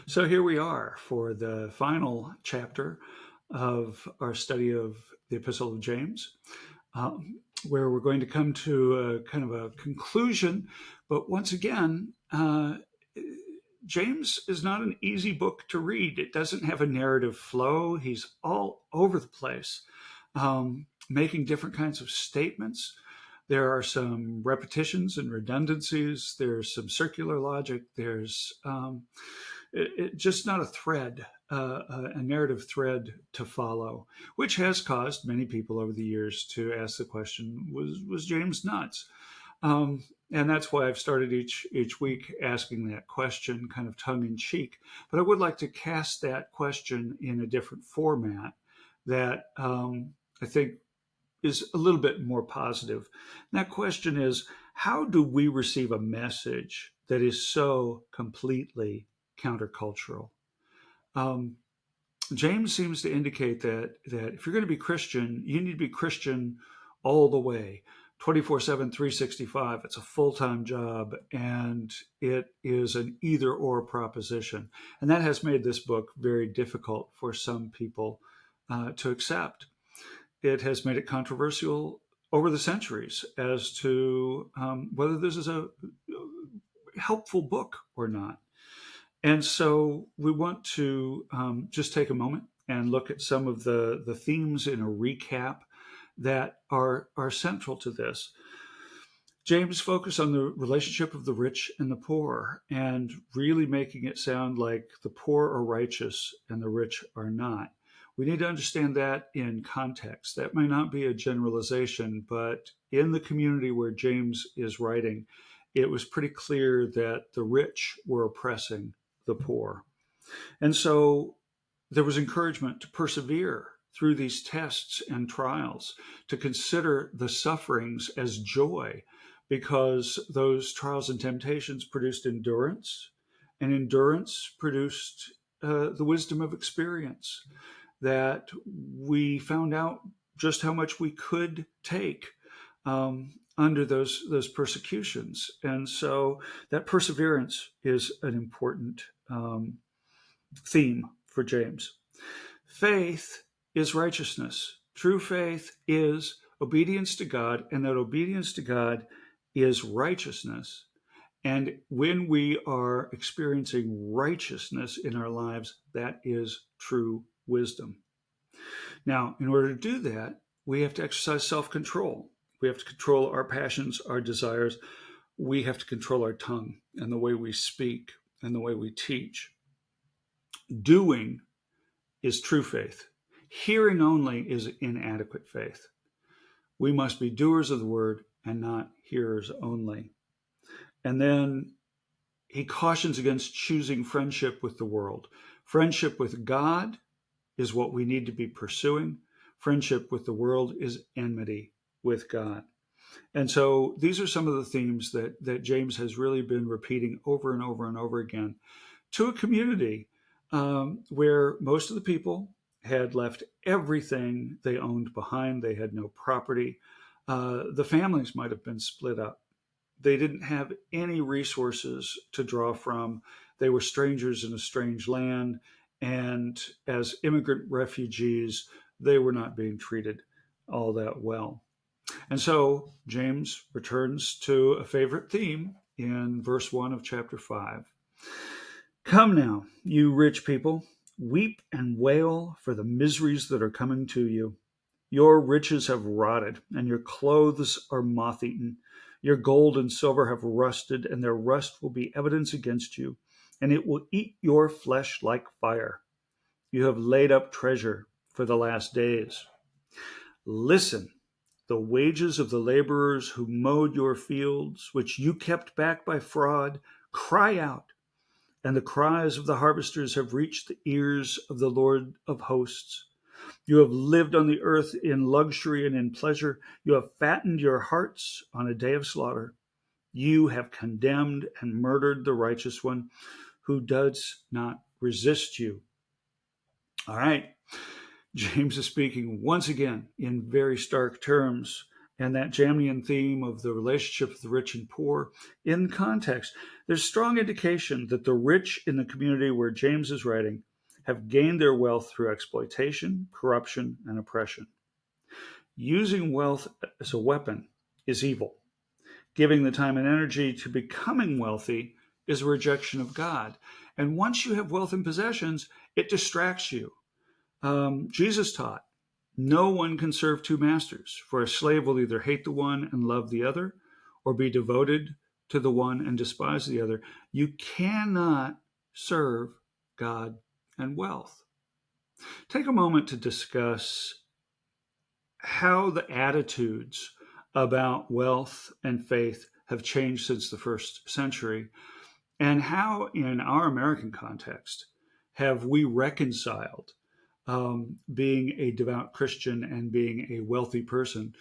So here we are for the final chapter of our study of the Epistle of James, where we're going to come to a kind of a conclusion. But once again, James is not an easy book to read. It doesn't have a narrative flow. He's all over the place, making different kinds of statements. There are some repetitions and redundancies. There's some circular logic. There's just not a thread, a narrative thread to follow, which has caused many people over the years to ask the question: Was James nuts? And that's why I've started each week asking that question, kind of tongue in cheek. But I would like to cast that question in a different format that I think is a little bit more positive. And that question is: how do we receive a message that is so completely countercultural? Um, James seems to indicate that if you're going to be Christian, you need to be Christian all the way, 24/7, 365. It's a full-time job, and it is an either-or proposition. And that has made this book very difficult for some people to accept. It has made it controversial over the centuries as to whether this is a helpful book or not. And so we want to just take a moment and look at some of the themes in a recap that are central to this. James focused on the relationship of the rich and the poor and really making it sound like the poor are righteous and the rich are not. We need to understand that in context. That may not be a generalization, but in the community where James is writing, it was pretty clear that the rich were oppressing the poor. And so there was encouragement to persevere through these tests and trials, to consider the sufferings as joy, because those trials and temptations produced endurance, and endurance produced the wisdom of experience, that we found out just how much we could take under those persecutions. And so that perseverance is an important theme for James. Faith is righteousness. True faith is obedience to God, and that obedience to God is righteousness. And when we are experiencing righteousness in our lives, that is true wisdom. Now, in order to do that, we have to exercise self control. We have to control our passions, our desires. We have to control our tongue and the way we speak and the way we teach. Doing is true faith. Hearing only is inadequate faith. We must be doers of the word and not hearers only. And then he cautions against choosing friendship with the world. Friendship with God is what we need to be pursuing. Friendship with the world is enmity with God. And so these are some of the themes that James has really been repeating over and over and over again to a community where most of the people had left everything they owned behind. They had no property. The families might have been split up. They didn't have any resources to draw from. They were strangers in a strange land. And as immigrant refugees, they were not being treated all that well. And so James returns to a favorite theme in verse 1 of chapter 5. Come now, you rich people, weep and wail for the miseries that are coming to you. Your riches have rotted, and your clothes are moth eaten. Your gold and silver have rusted, and their rust will be evidence against you, and it will eat your flesh like fire. You have laid up treasure for the last days. Listen, the wages of the laborers who mowed your fields, which you kept back by fraud, cry out, and the cries of the harvesters have reached the ears of the Lord of hosts. You have lived on the earth in luxury and in pleasure. You have fattened your hearts on a day of slaughter. You have condemned and murdered the righteous one who does not resist you. All right. James is speaking once again in very stark terms, and that Jamnian theme of the relationship of the rich and poor in context, there's strong indication that the rich in the community where James is writing have gained their wealth through exploitation, corruption, and oppression. Using wealth as a weapon is evil. Giving the time and energy to becoming wealthy is a rejection of God. And once you have wealth and possessions, it distracts you. Jesus taught, no one can serve two masters, for a slave will either hate the one and love the other, or be devoted to the one and despise the other. You cannot serve God and wealth. Take a moment to discuss how the attitudes about wealth and faith have changed since the first century, and how, in our American context, have we reconciled being a devout Christian and being a wealthy person.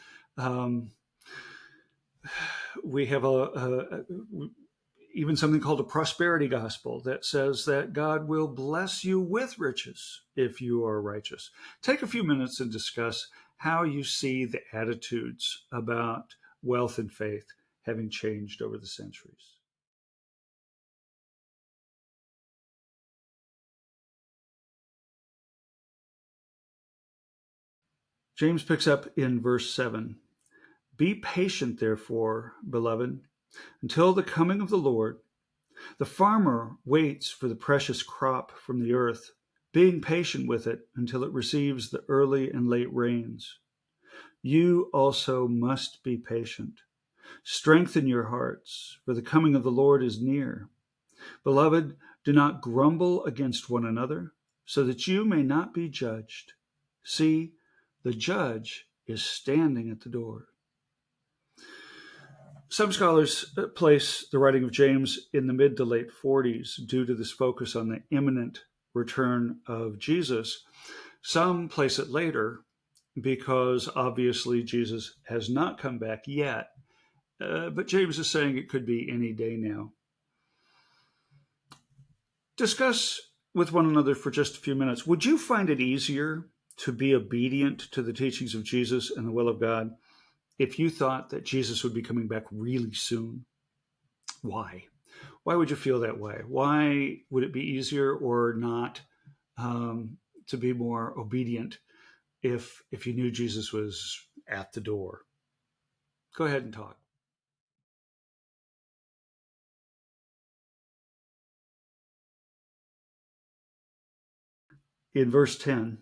We have even something called a prosperity gospel that says that God will bless you with riches if you are righteous. Take a few minutes and discuss how you see the attitudes about wealth and faith having changed over the centuries. James picks up in verse 7. Be patient, therefore, beloved, until the coming of the Lord. The farmer waits for the precious crop from the earth, being patient with it until it receives the early and late rains. You also must be patient. Strengthen your hearts, for the coming of the Lord is near. Beloved, do not grumble against one another, so that you may not be judged. See, the judge is standing at the door. Some scholars place the writing of James in the mid to late 40s due to this focus on the imminent return of Jesus. Some place it later because obviously Jesus has not come back yet. But James is saying it could be any day now. Discuss with one another for just a few minutes. Would you find it easier to be obedient to the teachings of Jesus and the will of God if you thought that Jesus would be coming back really soon? Why? Why would you feel that way? Why would it be easier or not to be more obedient if you knew Jesus was at the door? Go ahead and talk. In verse 10,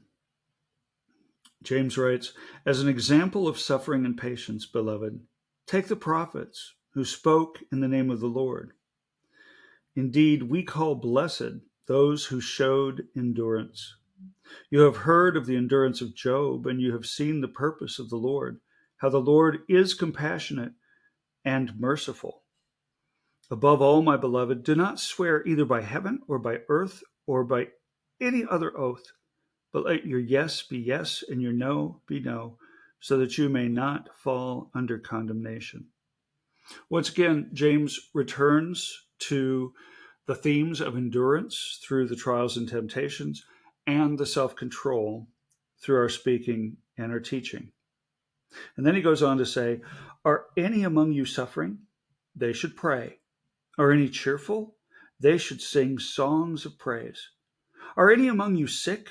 James writes, as an example of suffering and patience, beloved, take the prophets who spoke in the name of the Lord. Indeed, we call blessed those who showed endurance. You have heard of the endurance of Job, and you have seen the purpose of the Lord, how the Lord is compassionate and merciful. Above all, my beloved, do not swear either by heaven or by earth or by any other oath, but let your yes be yes and your no be no, so that you may not fall under condemnation. Once again, James returns to the themes of endurance through the trials and temptations and the self-control through our speaking and our teaching. And then he goes on to say, are any among you suffering? They should pray. Are any cheerful? They should sing songs of praise. Are any among you sick?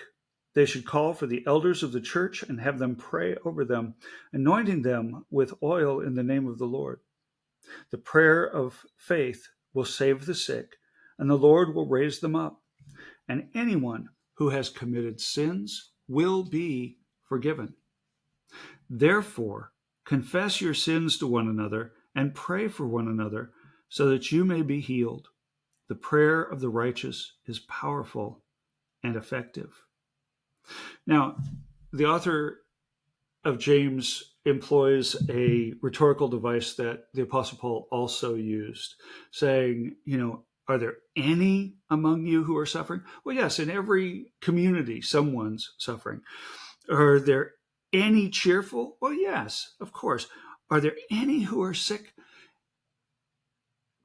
They should call for the elders of the church and have them pray over them, anointing them with oil in the name of the Lord. The prayer of faith will save the sick, and the Lord will raise them up. And anyone who has committed sins will be forgiven. Therefore, confess your sins to one another and pray for one another so that you may be healed. The prayer of the righteous is powerful and effective. Now, the author of James employs a rhetorical device that the Apostle Paul also used, saying, are there any among you who are suffering? Well, yes, in every community, someone's suffering. Are there any cheerful? Well, yes, of course. Are there any who are sick?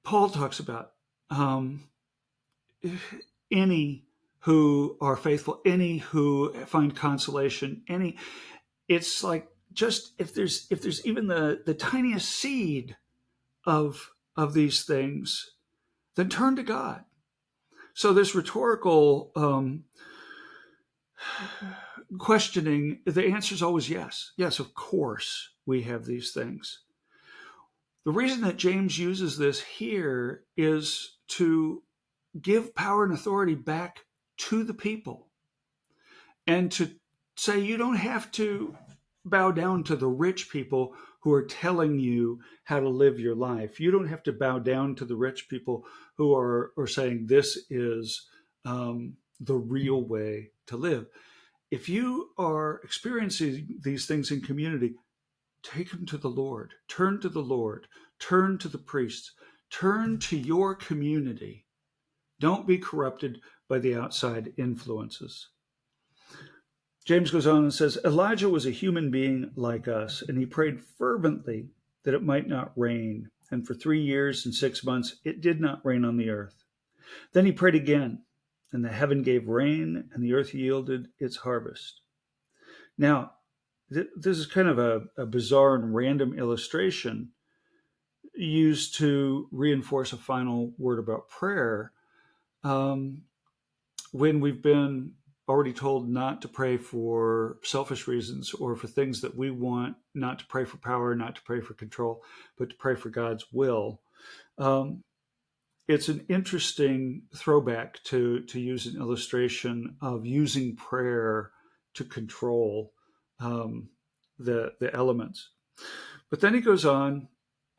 Paul talks about any who are faithful, any who find consolation, any. It's like just if there's even the tiniest seed of these things, then turn to God. So this rhetorical questioning, the answer is always yes. Yes, of course we have these things. The reason that James uses this here is to give power and authority back to the people and to say you don't have to bow down to the rich people who are telling you how to live your life. You don't have to bow down to the rich people who are saying this is the real way to live. If you are experiencing these things in community, take them to the Lord. Turn to the Lord. Turn to the priests. Turn to your community. Don't be corrupted by the outside influences. James goes on and says, Elijah was a human being like us, and he prayed fervently that it might not rain. And for 3 years and 6 months, it did not rain on the earth. Then he prayed again, and the heaven gave rain, and the earth yielded its harvest. Now, this is kind of a bizarre and random illustration used to reinforce a final word about prayer when we've been already told not to pray for selfish reasons or for things that we want, not to pray for power, not to pray for control, but to pray for God's will. It's an interesting throwback to use an illustration of using prayer to control the elements. But then he goes on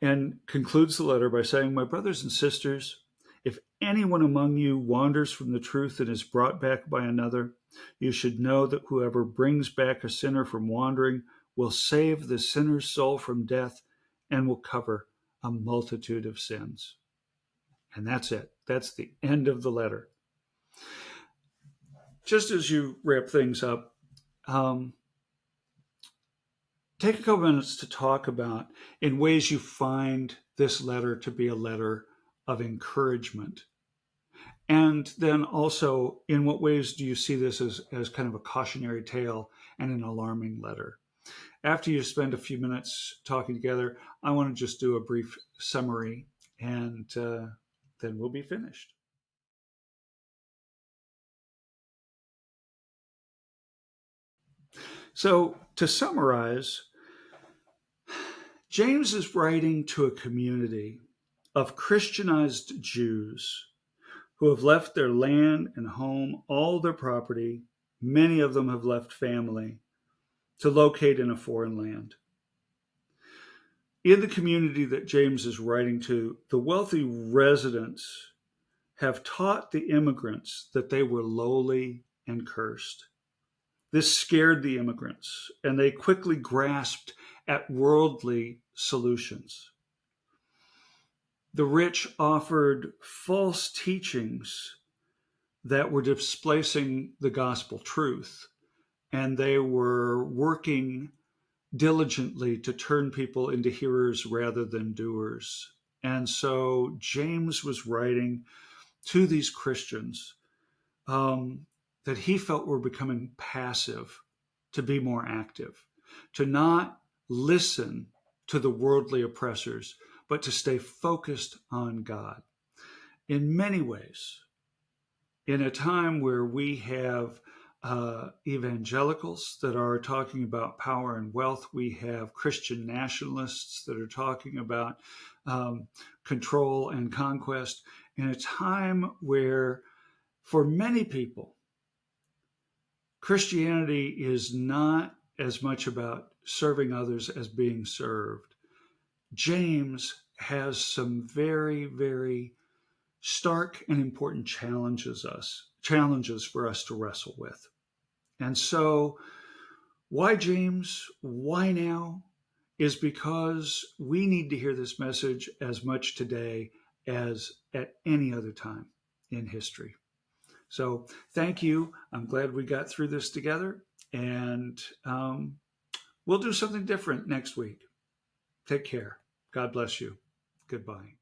and concludes the letter by saying, my brothers and sisters, if anyone among you wanders from the truth and is brought back by another, you should know that whoever brings back a sinner from wandering will save the sinner's soul from death and will cover a multitude of sins. And that's it. That's the end of the letter. Just as you wrap things up, take a couple minutes to talk about in ways you find this letter to be a letter of encouragement. And then also, in what ways do you see this as kind of a cautionary tale and an alarming letter? After you spend a few minutes talking together, I want to just do a brief summary, and then we'll be finished. So, to summarize, James is writing to a community of Christianized Jews who have left their land and home, all their property. Many of them have left family to locate in a foreign land. In the community that James is writing to, the wealthy residents have taught the immigrants that they were lowly and cursed. This scared the immigrants, and they quickly grasped at worldly solutions. The rich offered false teachings that were displacing the gospel truth, and they were working diligently to turn people into hearers rather than doers. And so James was writing to these Christians that he felt were becoming passive, to be more active, to not listen to the worldly oppressors, but to stay focused on God. In many ways, in a time where we have evangelicals that are talking about power and wealth, we have Christian nationalists that are talking about control and conquest, in a time where, for many people, Christianity is not as much about serving others as being served. James has some very, very stark and important challenges for us to wrestle with. And so, why James? Why now? Is because we need to hear this message as much today as at any other time in history. So thank you. I'm glad we got through this together, and we'll do something different next week. Take care. God bless you. Goodbye.